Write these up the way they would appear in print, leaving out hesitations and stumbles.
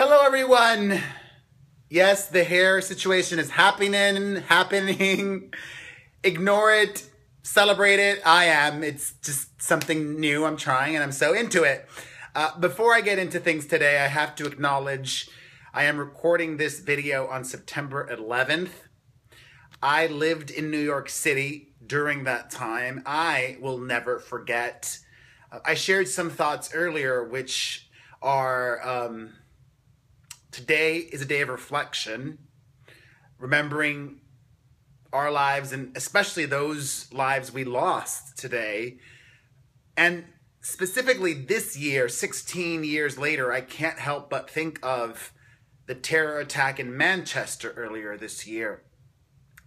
Hello, everyone. Yes, the hair situation is happening. Ignore it, celebrate it. I am. It's just something new I'm trying, and I'm so into it. Before I get into things today, I have to acknowledge I am recording this video on September 11th. I lived in New York City during that time. I will never forget. I shared some thoughts earlier, which are... Today is a day of reflection, remembering our lives and especially those lives we lost today. And specifically this year, 16 years later, I can't help but think of the terror attack in Manchester earlier this year.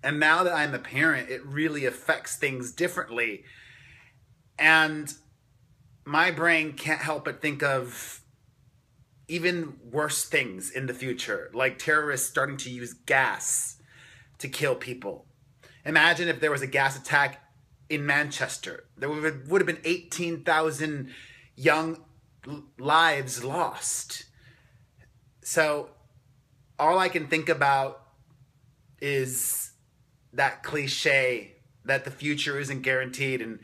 And now that I'm a parent, it really affects things differently. And my brain can't help but think of even worse things in the future, like terrorists starting to use gas to kill people. Imagine if there was a gas attack in Manchester. There would have been 18,000 young lives lost. So all I can think about is that cliche that the future isn't guaranteed. And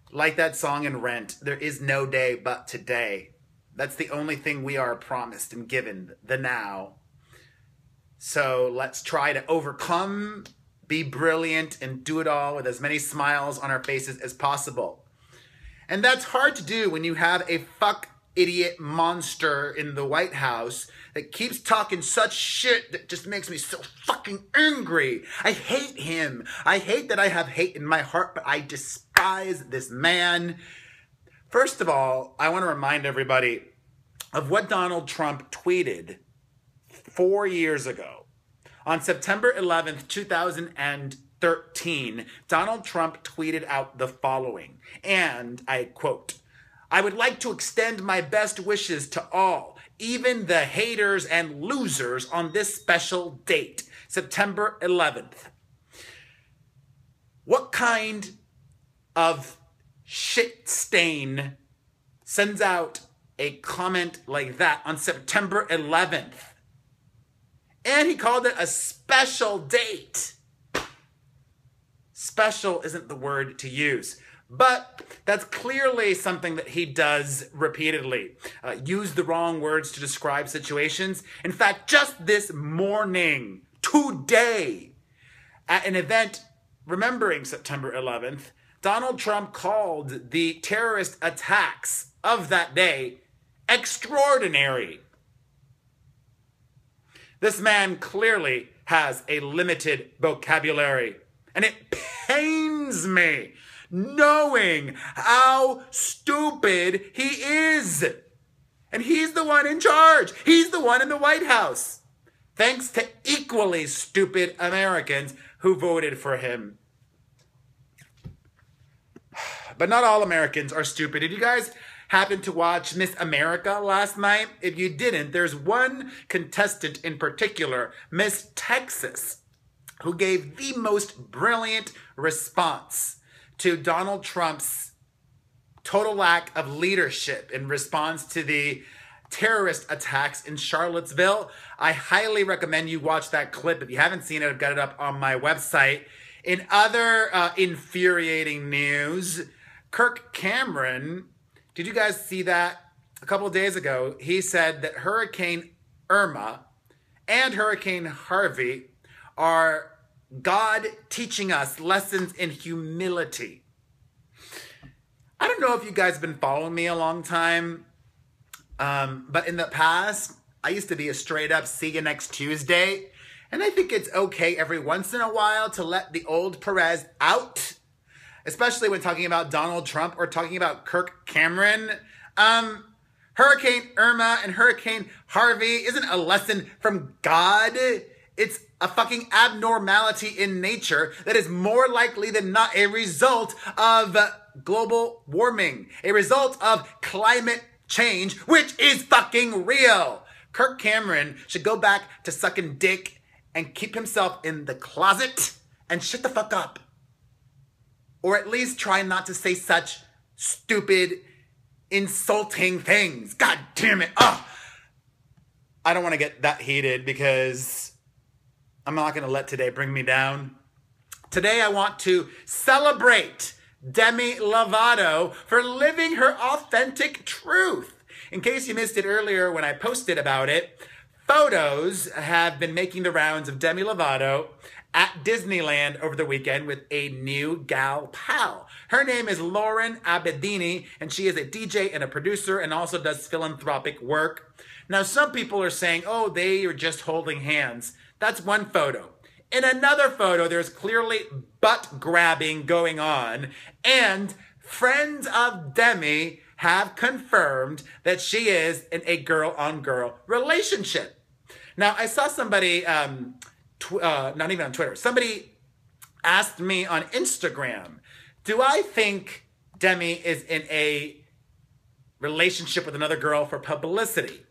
like that song in Rent, there is no day but today. That's the only thing we are promised and given, the now. So let's try to overcome, be brilliant, and do it all with as many smiles on our faces as possible. And that's hard to do when you have a fuck idiot monster in the White House that keeps talking such shit that just makes me so fucking angry. I hate him. I hate that I have hate in my heart, but I despise this man. First of all, I want to remind everybody of what Donald Trump tweeted 4 years ago. On September 11th, 2013, Donald Trump tweeted out the following, and I quote, "I would like to extend my best wishes to all, even the haters and losers on this special date, September 11th. What kind of shit stain sends out a comment like that on September 11th? And he called it a special date. Special isn't the word to use, but that's clearly something that he does repeatedly. Use the wrong words to describe situations. In fact, just this morning, today, at an event remembering September 11th, Donald Trump called the terrorist attacks of that day extraordinary. This man clearly has a limited vocabulary, and it pains me knowing how stupid he is. And he's the one in charge. He's the one in the White House. Thanks to equally stupid Americans who voted for him. But not all Americans are stupid. Did you guys happen to watch Miss America last night? If you didn't, there's one contestant in particular, Miss Texas, who gave the most brilliant response to Donald Trump's total lack of leadership in response to the terrorist attacks in Charlottesville. I highly recommend you watch that clip. If you haven't seen it, I've got it up on my website. In other infuriating news, Kirk Cameron, did you guys see that? A couple of days ago, he said that Hurricane Irma and Hurricane Harvey are God teaching us lessons in humility. I don't know if you guys have been following me a long time, but in the past, I used to be a straight up see you next Tuesday. And I think it's okay every once in a while to let the old Perez out, especially when talking about Donald Trump or talking about Kirk Cameron. Hurricane Irma and Hurricane Harvey isn't a lesson from God. It's a fucking abnormality in nature that is more likely than not a result of global warming, a result of climate change, which is fucking real. Kirk Cameron should go back to sucking dick and keep himself in the closet and shut the fuck up. Or at least try not to say such stupid, insulting things. God damn it. I don't want to get that heated because I'm not going to let today bring me down. Today I want to celebrate Demi Lovato for living her authentic truth. In case you missed it earlier when I posted about it, photos have been making the rounds of Demi Lovato at Disneyland over the weekend with a new gal pal. Her name is Lauren Abedini, and she is a DJ and a producer and also does philanthropic work. Now, some people are saying, oh, they are just holding hands. That's one photo. In another photo, there's clearly butt grabbing going on, and friends of Demi have confirmed that she is in a girl-on-girl relationship. Now, I saw somebody, not even on Twitter, somebody asked me on Instagram, do I think Demi is in a relationship with another girl for publicity?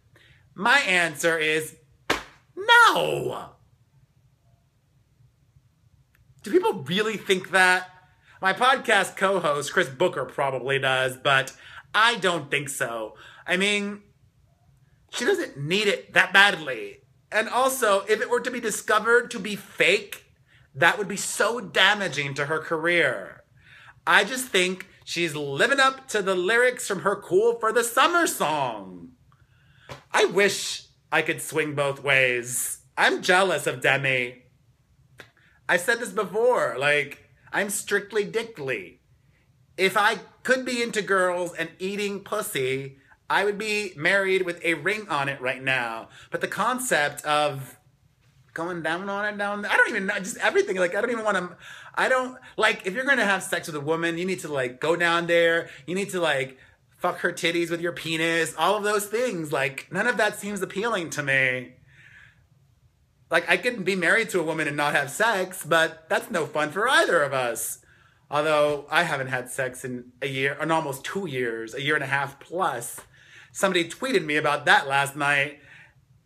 My answer is no. Do people really think that? My podcast co-host, Chris Booker, probably does, but I don't think so. I mean, she doesn't need it that badly. And also, if it were to be discovered to be fake, that would be so damaging to her career. I just think she's living up to the lyrics from her Cool for the Summer song. I wish I could swing both ways. I'm jealous of Demi. I've said this before, I'm strictly dickly. If I could be into girls and eating pussy, I would be married with a ring on it right now. But the concept of going down on it, I don't even know, just everything. I don't even want to, if you're going to have sex with a woman, you need to go down there. You need to fuck her titties with your penis, all of those things. None of that seems appealing to me. I could be married to a woman and not have sex, but that's no fun for either of us. Although I haven't had sex in a year, or almost 2 years, a year and a half plus. Somebody tweeted me about that last night,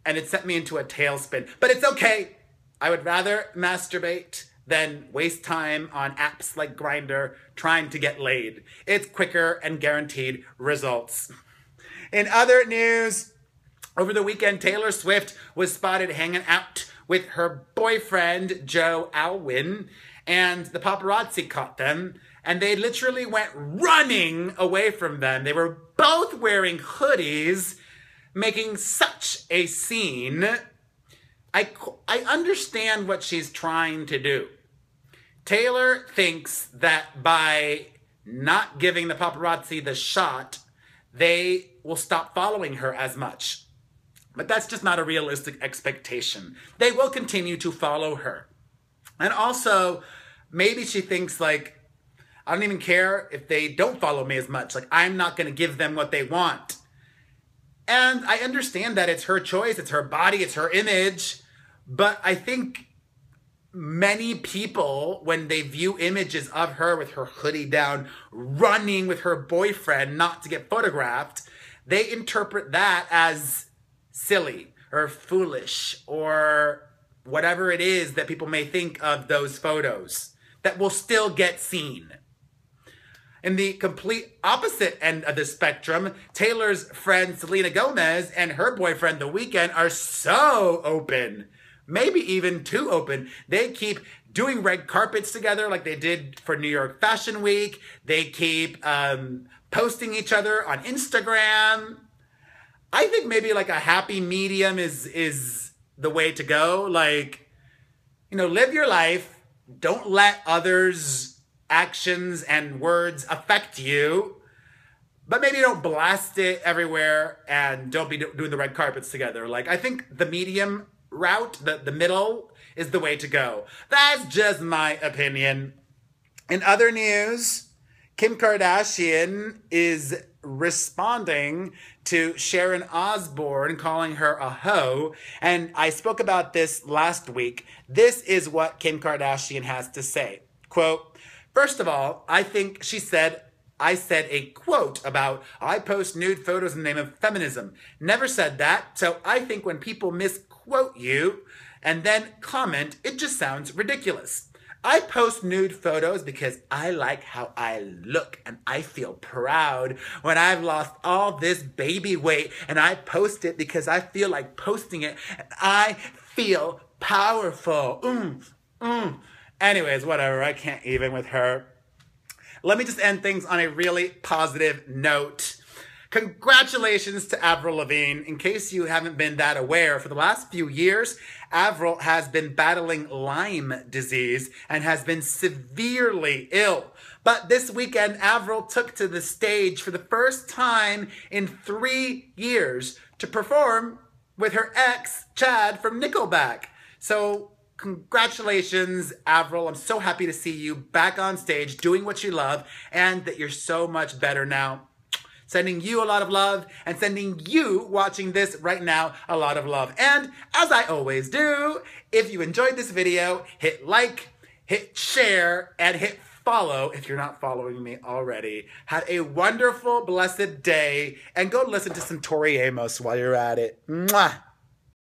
and it sent me into a tailspin. But it's okay. I would rather masturbate than waste time on apps like Grindr trying to get laid. It's quicker and guaranteed results. In other news, over the weekend, Taylor Swift was spotted hanging out with her boyfriend, Joe Alwyn, and the paparazzi caught them, and they literally went running away from them. They were both wearing hoodies, making such a scene. I understand what she's trying to do. Taylor thinks that by not giving the paparazzi the shot, they will stop following her as much. But that's just not a realistic expectation. They will continue to follow her. And also, maybe she thinks I don't even care if they don't follow me as much. I'm not going to give them what they want. And I understand that it's her choice, it's her body, it's her image. But I think many people, when they view images of her with her hoodie down, running with her boyfriend not to get photographed, they interpret that as silly or foolish or whatever it is that people may think of those photos that will still get seen. In the complete opposite end of the spectrum, Taylor's friend Selena Gomez and her boyfriend The Weeknd are so open, maybe even too open. They keep doing red carpets together like they did for New York Fashion Week. They keep posting each other on Instagram. I think maybe a happy medium is the way to go. Live your life. Don't let others' actions and words affect you. But maybe don't blast it everywhere and don't be doing the red carpets together. I think the medium route, the middle, is the way to go. That's just my opinion. In other news, Kim Kardashian is responding to Sharon Osbourne calling her a hoe. And I spoke about this last week. This is what Kim Kardashian has to say. Quote, first of all, I said a quote about, I post nude photos in the name of feminism. Never said that. So I think when people misquote you and then comment, it just sounds ridiculous. I post nude photos because I like how I look and I feel proud when I've lost all this baby weight, and I post it because I feel like posting it and I feel powerful. Anyways, whatever, I can't even with her. Let me just end things on a really positive note. Congratulations to Avril Lavigne. In case you haven't been that aware, for the last few years, Avril has been battling Lyme disease and has been severely ill. But this weekend, Avril took to the stage for the first time in 3 years to perform with her ex, Chad, from Nickelback. So congratulations, Avril. I'm so happy to see you back on stage doing what you love and that you're so much better now. Sending you a lot of love and sending you watching this right now a lot of love. And as I always do, if you enjoyed this video, hit like, hit share, and hit follow if you're not following me already. Have a wonderful, blessed day, and go listen to some Tori Amos while you're at it. Mwah!